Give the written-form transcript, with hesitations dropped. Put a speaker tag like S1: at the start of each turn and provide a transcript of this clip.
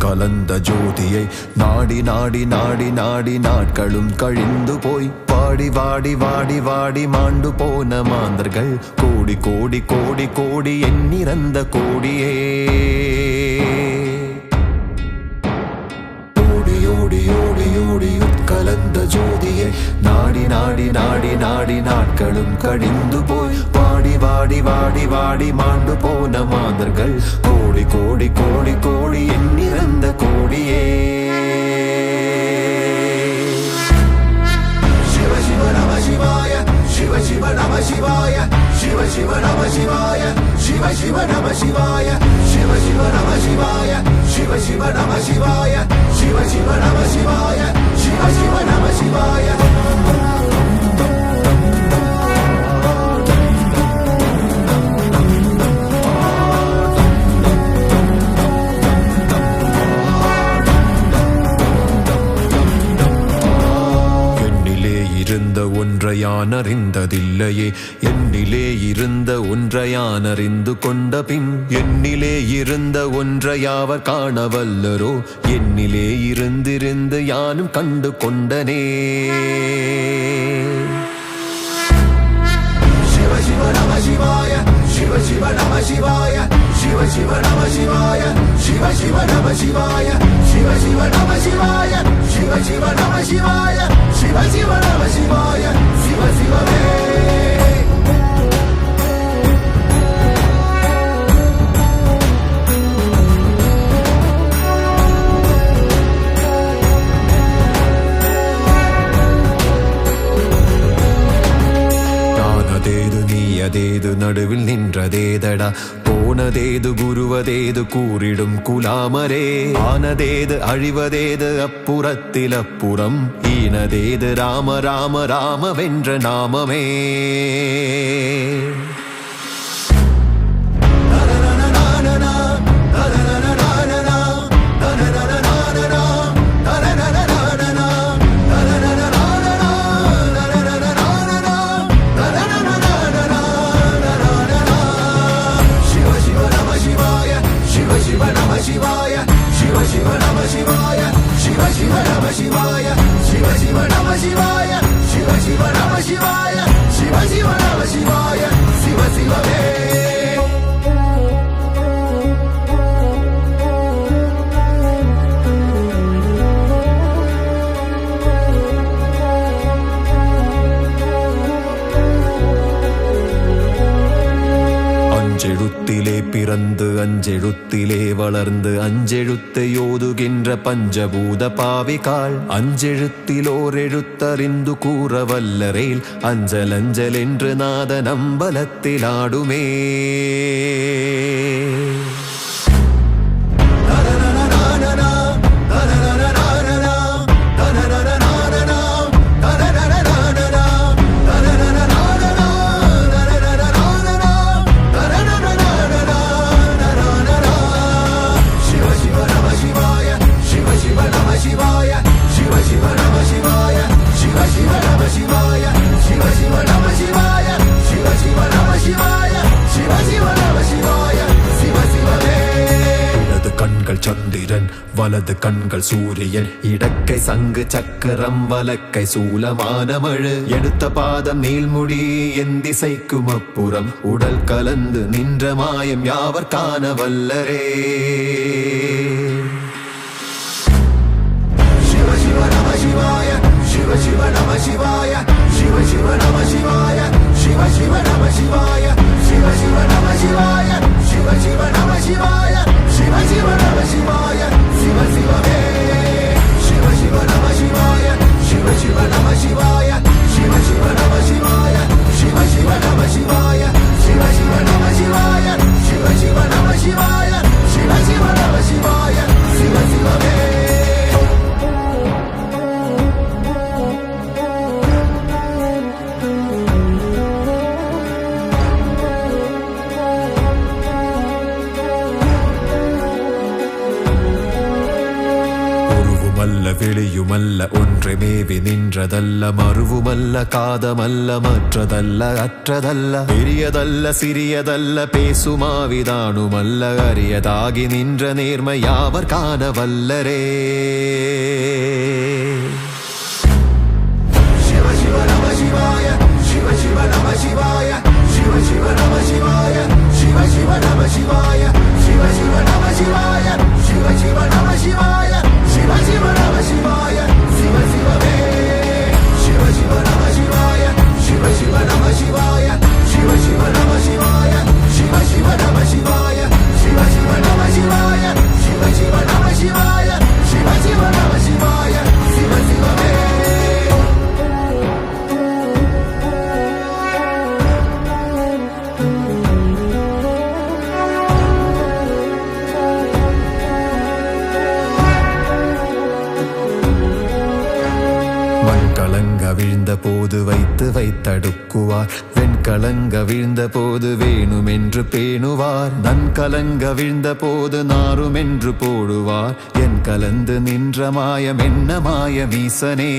S1: கலந்த ஜோதியை நாடி நாடி நாடி நாடி நாட்களும் கழிந்து போய் வாடி வாடி வாடி வாடி மாண்டு போன மாந்தர்கள் கோடி கோடி கோடி கோடி எண்ணிறந்த கோடியே ஓடி ஓடி ஓடி ஓடி கலந்த ஜோதியை நாடி நாடி நாடி நாடி நாட்களும் கழிந்து போய் வாடி வாடி வாடி வாடி மாண்டு போன மாந்தர்கள் கோடி கோடி கோடி கோடி எண்ணிறந்த கோடியே சிவ சிவ நம சிவாய சிவ சிவ நம சிவாய சிவ சிவ நம சிவாய சிவ சிவ நம சிவாய சிவ சிவ நம சிவாய சிவ சிவ நம சிவாய சிவ சிவ நம சிவாய சிவ சிவ நம சிவாய ஒன்றையான் அறிந்ததில்லையே என்னிலே இருந்த ஒன்றையான் அறிந்து கொண்ட பின் என்னிலே இருந்த ஒன்றையாவர் காணவல்லரோ என்னிலே இருந்திருந்து யானும் கண்டு கொண்டனே சிவ சிவ நம சிவாய சிவ சிவ நம சிவாய சிவ சிவ நம சிவாய சிவ சிவ நம சிவாய சிவ சிவ நம சிவாய சிவ சிவ நம சிவாய சிவ சிவ நம சிவாய சிவ சிவமே அதேது நடுவில் நின்றதேதடா போனதேது குருவதேது கூறிடும் குலாமரே ஆனதேது அழிவதேது அப்புறத்தில் அப்புறம் ஈனதேது ராம ராம ராம வென்ற நாமமே அஞ்செழுத்திலே பிறந்து அஞ்செழுத்திலே வளர்ந்து அஞ்செழுத்தை ஓதுகின்ற பஞ்சபூத பாவிகாள் அஞ்செழுத்திலோர் எழுத்தறிந்து கூற வல்லரேல் அஞ்சல் அஞ்சல் என்று நாத நம்பலத்தில் ஆடுமே சந்திரன் வலது கண்கள் சூரியன் இடக்கை சங்கு சக்கரம் வலக்கை சூலமானமழு எடுத்த பாதம் நீள்முடி என் திசைக்கும் அப்புறம் உடல் கலந்து நின்ற மாயம் யாவர் காண வல்லரே சிவ சிவ நம சிவாய சிவ சிவ நம சிவாய சிவ சிவ நம சிவாய சிவ சிவ நம சிவாய சிவ சிவ நம சிவாய சிவ சிவ நம சிவாய சிவ சிவ நம சிவாய சிவ சிவமே சிவ சிவ நம சிவாய சிவ சிவ நம சிவாய சிவ சிவ நம சிவாய சிவ சிவ நம சிவாய சிவ சிவ நம சிவாய சிவ சிவ நம சிவாய சிவ சிவ நம சிவாய
S2: ஒன்றுமல்ல ஒன்றை மேவி நின்றதல்ல மறுவுமல்ல காதமல்ல மற்றதல்ல அற்றதல்ல பெரியதல்ல சிறியதல்ல பேசுமாவிதானுமல்ல அரியதாகி நின்ற நேர்மை யாவர் காண வல்லரே
S1: சிவ சிவ நம சிவாய சிவ சிவ நம சிவாய சிவ சிவ நம சிவாய சிவ சிவ நம சிவாய சிவ சிவ நம சிவாய சிவ சிவ நம சிவாய சிவ சிவ நம சிவாய சிவ சிவமே சிவ சிவ நம சிவாய சிவ சிவ நம சிவாய சிவ சிவ நம சிவாய சிவ சிவ நம சிவாய சிவ சிவ நம சிவாய சிவ சிவ நம சிவாய சிவ சிவ நம சிவாய சிவ சிவமே
S2: கலங்க வீழ்ந்த போது வைத்து வைத்தடுக்குவார் வெண்கலங்க வீழ்ந்த போது வேணுமென்று பேணுவார் நன் கலங்க வீழ்ந்த போது நாருமென்று போடுவார் என் கலந்து நின்ற மாயம் என்ன மாயமீசனே